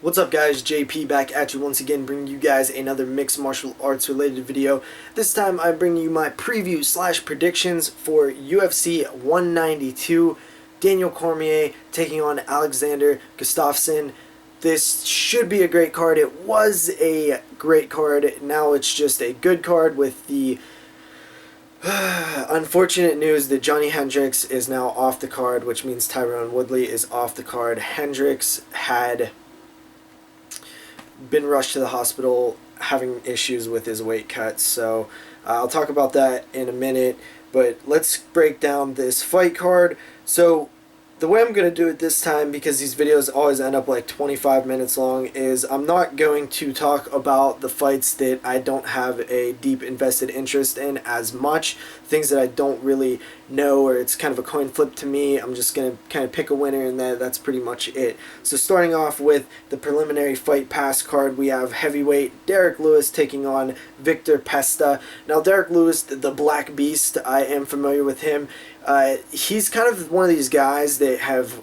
What's up guys, JP back at you once again, bringing you guys another mixed martial arts related video. This time I'm bringing you my preview slash predictions for UFC 192. Daniel Cormier taking on Alexander Gustafsson. This should be a great card. It was a great card. Now it's just a good card with the unfortunate news that Johnny Hendricks is now off the card, which means Tyrone Woodley is off the card. Hendricks had been rushed to the hospital having issues with his weight cut, so I'll talk about that in a minute, but let's break down this fight card. So the way I'm going to do it this time, because these videos always end up like 25 minutes long, is I'm not going to talk about the fights that I don't have a deep invested interest in as much, things that I don't really know, or it's kind of a coin flip to me. I'm just going to kind of pick a winner, and that's pretty much it. So starting off with the preliminary fight pass card, we have heavyweight Derek Lewis taking on Victor Pesta. Now Derek Lewis, the Black Beast, I am familiar with him. He's kind of one of these guys that have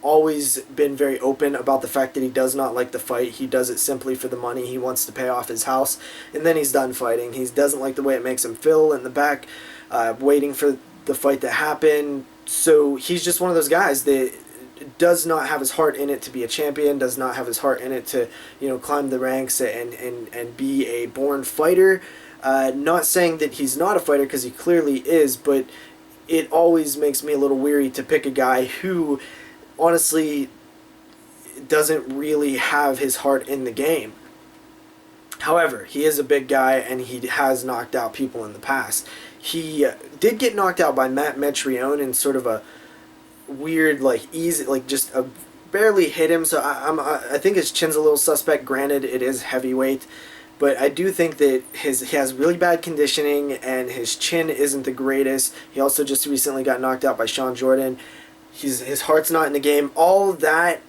always been very open about the fact that he does not like the fight. He does it simply for the money. He wants to pay off his house, and then he's done fighting. He doesn't like the way it makes him feel in the back, waiting for the fight to happen. So he's just one of those guys that does not have his heart in it to be a champion, does not have his heart in it to, climb the ranks and be a born fighter. Not saying that he's not a fighter, because he clearly is, but it always makes me a little weary to pick a guy who honestly doesn't really have his heart in the game. However, he is a big guy, and he has knocked out people in the past. He did get knocked out by Matt Metrione in sort of a weird, easy, just a barely hit him. So I think his chin's a little suspect. Granted, it is heavyweight, but I do think that he has really bad conditioning, and his chin isn't the greatest. He also just recently got knocked out by Sean Jordan. His heart's not in the game. All that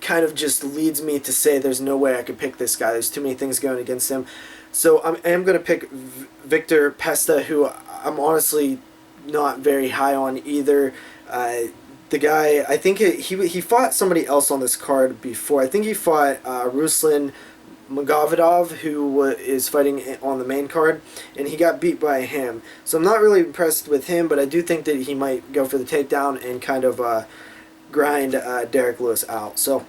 kind of just leads me to say there's no way I could pick this guy. There's too many things going against him. So I am going to pick Victor Pesta, who I'm honestly not very high on either. The guy, I think he fought somebody else on this card before. I think he fought Ruslan Magavidov, who is fighting on the main card, and he got beat by him. So I'm not really impressed with him, but I do think that he might go for the takedown and kind of grind Derek Lewis out. So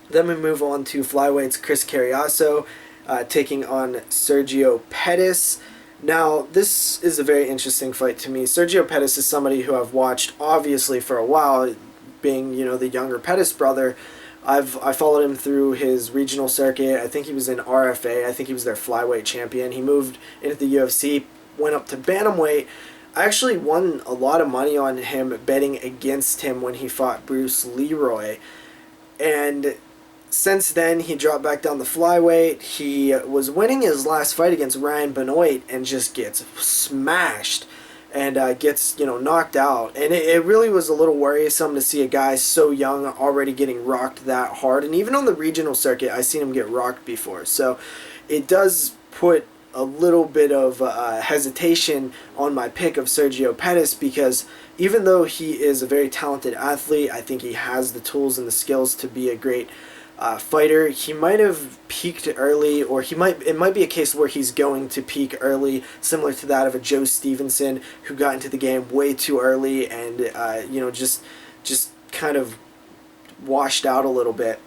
then we move on to flyweights. Chris Carriasso taking on Sergio Pettis. Now, this is a very interesting fight to me. Sergio Pettis is somebody who I've watched, obviously, for a while, being, the younger Pettis brother. I followed him through his regional circuit. I think he was in RFA. I think he was their flyweight champion. He moved into the UFC, went up to bantamweight. I actually won a lot of money on him betting against him when he fought Bruce Leroy. And since then, he dropped back down to flyweight. He was winning his last fight against Ryan Benoit and just gets smashed and gets, knocked out. And it really was a little worrisome to see a guy so young already getting rocked that hard. And even on the regional circuit, I've seen him get rocked before. So it does put a little bit of hesitation on my pick of Sergio Pettis, because even though he is a very talented athlete, I think he has the tools and the skills to be a great fighter. He might have peaked early, or it might be a case where he's going to peak early, similar to that of a Joe Stevenson, who got into the game way too early and just kind of washed out a little bit.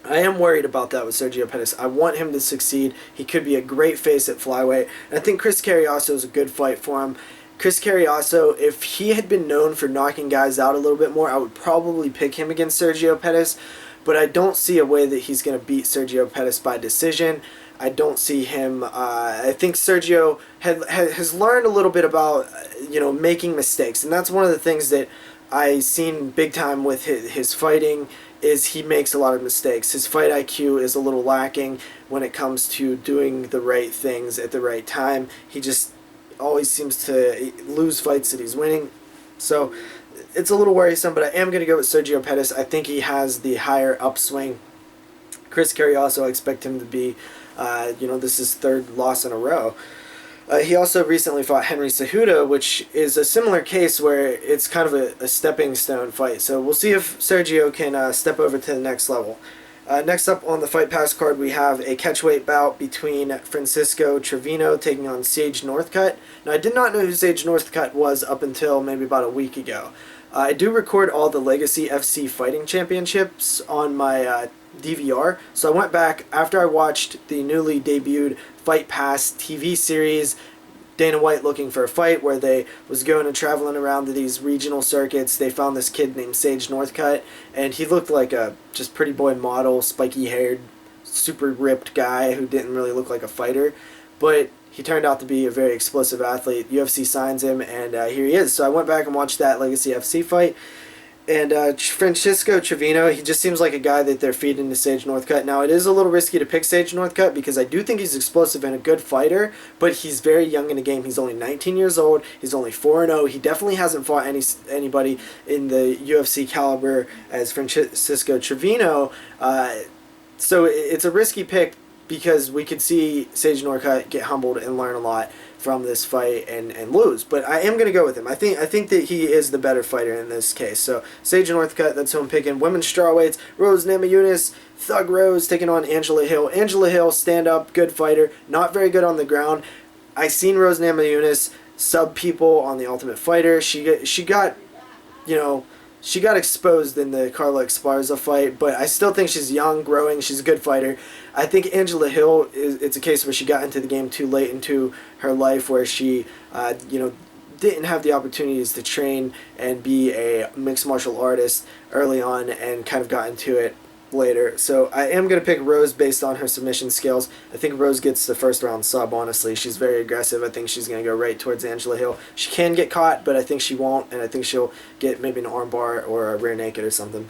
I am worried about that with Sergio Pettis. I want him to succeed. He could be a great face at flyweight, and I think Chris Carriasso is a good fight for him. Chris Carriasso, if he had been known for knocking guys out a little bit more, I would probably pick him against Sergio Pettis. But I don't see a way that he's going to beat Sergio Pettis by decision. I don't see him. I think Sergio has learned a little bit about, making mistakes. And that's one of the things that I've seen big time with his fighting, is he makes a lot of mistakes. His fight IQ is a little lacking when it comes to doing the right things at the right time. He just always seems to lose fights that he's winning. So it's a little worrisome, but I am going to go with Sergio Pettis. I think he has the higher upswing. Chris Carriasso, I expect him to be, this is third loss in a row. He also recently fought Henry Cejudo, which is a similar case where it's kind of a stepping stone fight. So we'll see if Sergio can step over to the next level. Next up on the Fight Pass card, we have a catchweight bout between Francisco Trevino taking on Sage Northcutt. Now, I did not know who Sage Northcutt was up until maybe about a week ago. I do record all the Legacy FC Fighting Championships on my DVR, so I went back after I watched the newly debuted Fight Pass TV series, Dana White Looking for a Fight, where they was going and traveling around to these regional circuits. They found this kid named Sage Northcutt, and he looked like a just pretty boy model, spiky haired, super ripped guy who didn't really look like a fighter, but he turned out to be a very explosive athlete. UFC signs him, and here he is. So I went back and watched that Legacy FC fight. And Francisco Trevino, he just seems like a guy that they're feeding to Sage Northcutt. Now, it is a little risky to pick Sage Northcutt because I do think he's explosive and a good fighter, but he's very young in the game. He's only 19 years old. He's only 4-0. He definitely hasn't fought anybody in the UFC caliber as Francisco Trevino. So it's a risky pick because we could see Sage Northcutt get humbled and learn a lot from this fight and lose. But I am going to go with him. I think that he is the better fighter in this case. So Sage Northcutt, that's who I'm picking. Women's strawweights, Rose Namajunas, Thug Rose taking on Angela Hill. Angela Hill, stand-up, good fighter, not very good on the ground. I seen Rose Namajunas sub people on The Ultimate Fighter. She got, you know, she got exposed in the Carla Esparza fight, but I still think she's young, growing. She's a good fighter. I think Angela Hill, it's a case where she got into the game too late into her life, where she, didn't have the opportunities to train and be a mixed martial artist early on and kind of got into it later. So I am going to pick Rose based on her submission skills. I think Rose gets the first round sub, honestly. She's very aggressive. I think she's going to go right towards Angela Hill. She can get caught, but I think she won't, and I think she'll get maybe an armbar or a rear naked or something.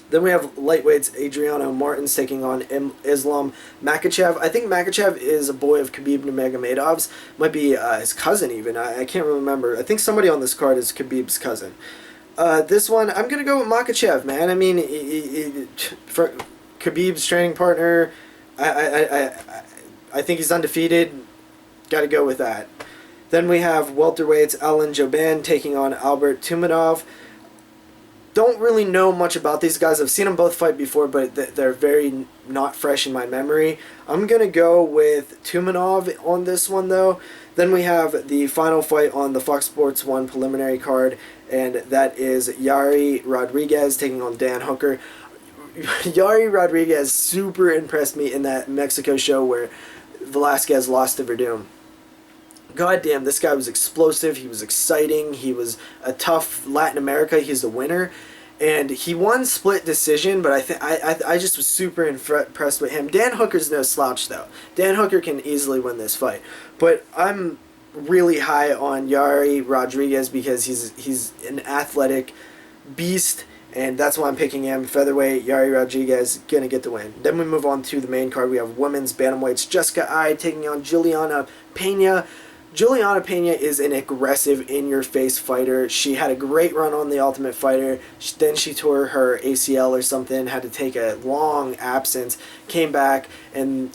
Then we have lightweights, Adriano Martins taking on Islam Makhachev. I think Makhachev is a boy of Khabib Nurmagomedov's. Might be his cousin even. I can't remember. I think somebody on this card is Khabib's cousin. This one, I'm going to go with Makhachev, man. I mean, for Khabib's training partner, I think he's undefeated. Got to go with that. Then we have welterweights, Alan Jouban taking on Albert Tumanov. Don't really know much about these guys. I've seen them both fight before, but they're very not fresh in my memory. I'm going to go with Tumanov on this one, though. Then we have the final fight on the Fox Sports 1 preliminary card, and that is Yari Rodriguez taking on Dan Hooker. Yari Rodriguez super impressed me in that Mexico show where Velasquez lost to Verdum. God damn, this guy was explosive. He was exciting. He was a tough Latin America. He's a winner. And he won split decision, but I just was super impressed with him. Dan Hooker's no slouch, though. Dan Hooker can easily win this fight. But I'm really high on Yari Rodriguez because he's an athletic beast, and that's why I'm picking him. Featherweight, Yari Rodriguez, gonna get the win. Then we move on to the main card. We have women's bantamweights, Jessica Ai taking on Juliana Pena. Juliana Pena is an aggressive, in-your-face fighter. She had a great run on The Ultimate Fighter. Then she tore her ACL or something, had to take a long absence, came back, and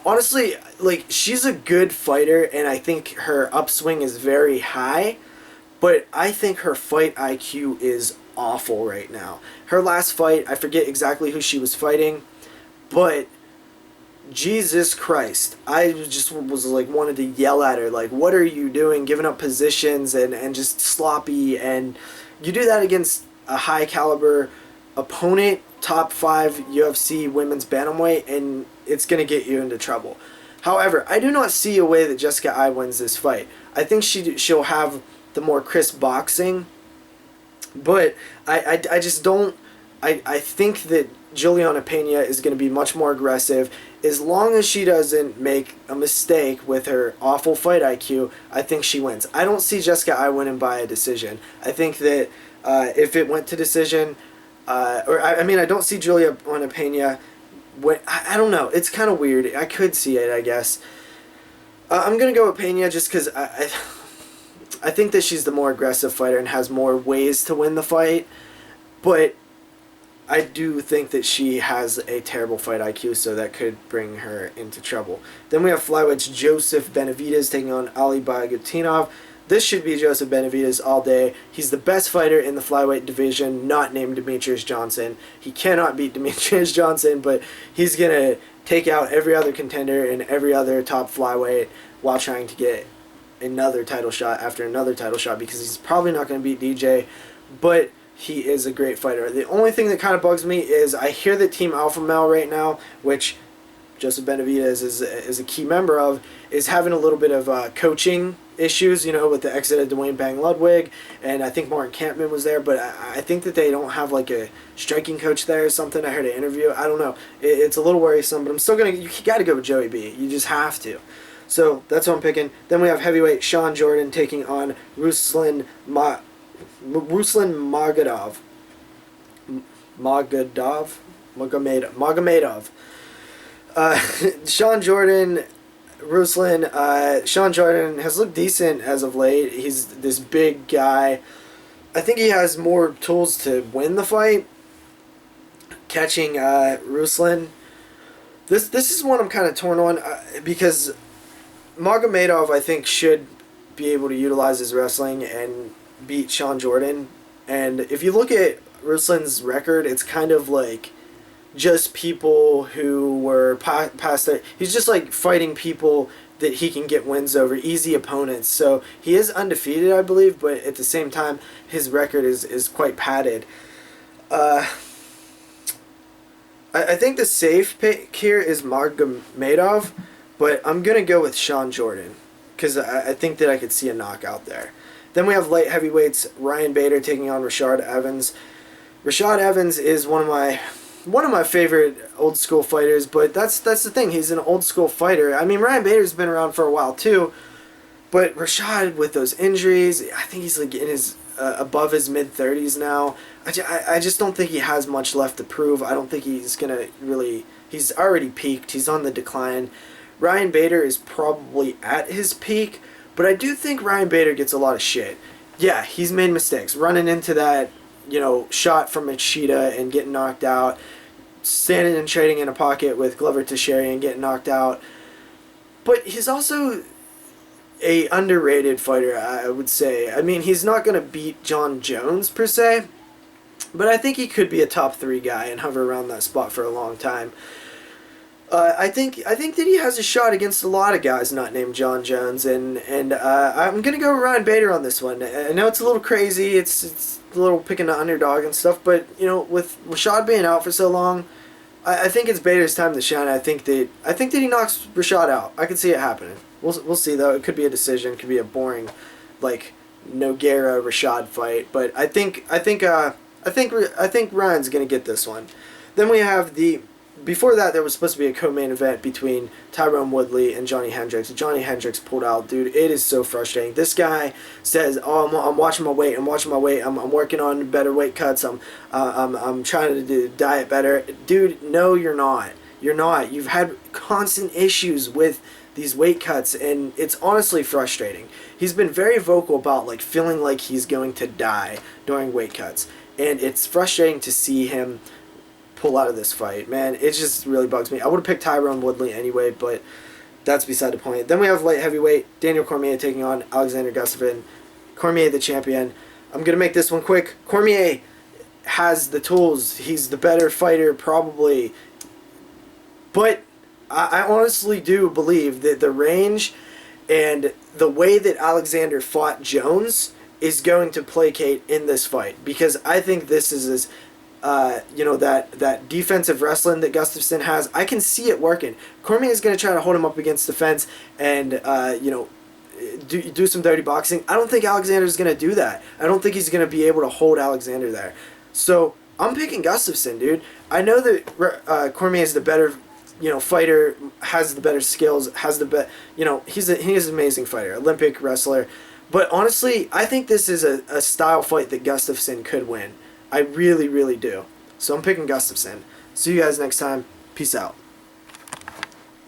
honestly, like, she's a good fighter, and I think her upswing is very high, but I think her fight IQ is awful right now. Her last fight, I forget exactly who she was fighting, but Jesus Christ, I just was like wanted to yell at her, like, what are you doing, giving up positions and just sloppy, and you do that against a high caliber opponent, top 5 UFC women's bantamweight, and it's going to get you into trouble. However, I do not see a way that Jessica Ai wins this fight. I think she'll have the more crisp boxing, but I just don't, I think that Juliana Pena is going to be much more aggressive. As long as she doesn't make a mistake with her awful fight IQ, I think she wins. I don't see Jessica Ai winning by a decision. I think that if it went to decision, I don't see Juliana Pena. I don't know. It's kind of weird. I could see it, I guess. I'm going to go with Pena just because I think that she's the more aggressive fighter and has more ways to win the fight. But I do think that she has a terrible fight IQ, so that could bring her into trouble. Then we have flyweights Joseph Benavidez taking on Ali Bagutinov. This should be Joseph Benavidez all day. He's the best fighter in the flyweight division, not named Demetrius Johnson. He cannot beat Demetrius Johnson, but he's going to take out every other contender and every other top flyweight while trying to get another title shot after another title shot, because he's probably not going to beat DJ, but he is a great fighter. The only thing that kind of bugs me is I hear that Team Alpha Male right now, which Joseph Benavidez is a key member of, is having a little bit of coaching issues, with the exit of Dwayne Bang Ludwig, and I think Martin Kampman was there, but I think that they don't have like a striking coach there or something. I heard an interview. I don't know. It's a little worrisome, but I'm still you got to go with Joey B. You just have to. So that's what I'm picking. Then we have heavyweight Sean Jordan taking on Ruslan Magomedov. Sean Jordan, Ruslan. Sean Jordan has looked decent as of late. He's this big guy. I think he has more tools to win the fight. Catching Ruslan. This is one I'm kind of torn on because Magomedov, I think, should be able to utilize his wrestling and beat Sean Jordan. And if you look at Ruslan's record, it's kind of like just people who were past there. He's just like fighting people that he can get wins over, easy opponents. So he is undefeated, I believe, but at the same time, his record is quite padded. I think the safe pick here is Magomedov, but I'm going to go with Sean Jordan because I think that I could see a knockout there. Then we have light heavyweights, Ryan Bader taking on Rashad Evans. Rashad Evans is one of my favorite old school fighters, but that's the thing. He's an old school fighter. I mean, Ryan Bader's been around for a while too, but Rashad, with those injuries, I think he's like in his above his mid-30s now. I just don't think he has much left to prove. I don't think he's gonna really. He's already peaked. He's on the decline. Ryan Bader is probably at his peak, but I do think Ryan Bader gets a lot of shit. Yeah, he's made mistakes. Running into that, shot from Machida and getting knocked out. Standing and trading in a pocket with Glover Teixeira and getting knocked out. But he's also a underrated fighter, I would say. I mean, he's not going to beat John Jones, per se, but I think he could be a top 3 guy and hover around that spot for a long time. I think that he has a shot against a lot of guys not named John Jones, and I'm gonna go with Ryan Bader on this one. I know it's a little crazy, it's a little picking the underdog and stuff, but with Rashad being out for so long, I think it's Bader's time to shine. I think that he knocks Rashad out. I can see it happening. We'll see though. It could be a decision, it could be a boring, like Nogueira Rashad fight, but I think Ryan's gonna get this one. Then we have before that, there was supposed to be a co-main event between Tyrone Woodley and Johnny Hendricks. Johnny Hendricks pulled out. Dude, it is so frustrating. This guy says, "Oh, I'm watching my weight. I'm working on better weight cuts. I'm trying to diet better." Dude, no, you're not. You're not. You've had constant issues with these weight cuts, and it's honestly frustrating. He's been very vocal about feeling like he's going to die during weight cuts, and it's frustrating to see him pull out of this fight, man. It just really bugs me. I would have picked Tyrone Woodley anyway, but that's beside the point. Then we have light heavyweight, Daniel Cormier taking on Alexander Gustafsson. Cormier the champion. I'm going to make this one quick. Cormier has the tools. He's the better fighter probably. But I honestly do believe that the range and the way that Alexander fought Jones is going to placate in this fight, because I think this is that defensive wrestling that Gustafsson has. I can see it working. Cormier is going to try to hold him up against the fence and do some dirty boxing. I don't think Alexander's going to do that. I don't think he's going to be able to hold Alexander there. So I'm picking Gustafsson, dude. I know that Cormier is the better fighter, has the better skills, has the best. He's an amazing fighter, Olympic wrestler. But honestly, I think this is a style fight that Gustafsson could win. I really, really do. So I'm picking Gustafsson. See you guys next time. Peace out.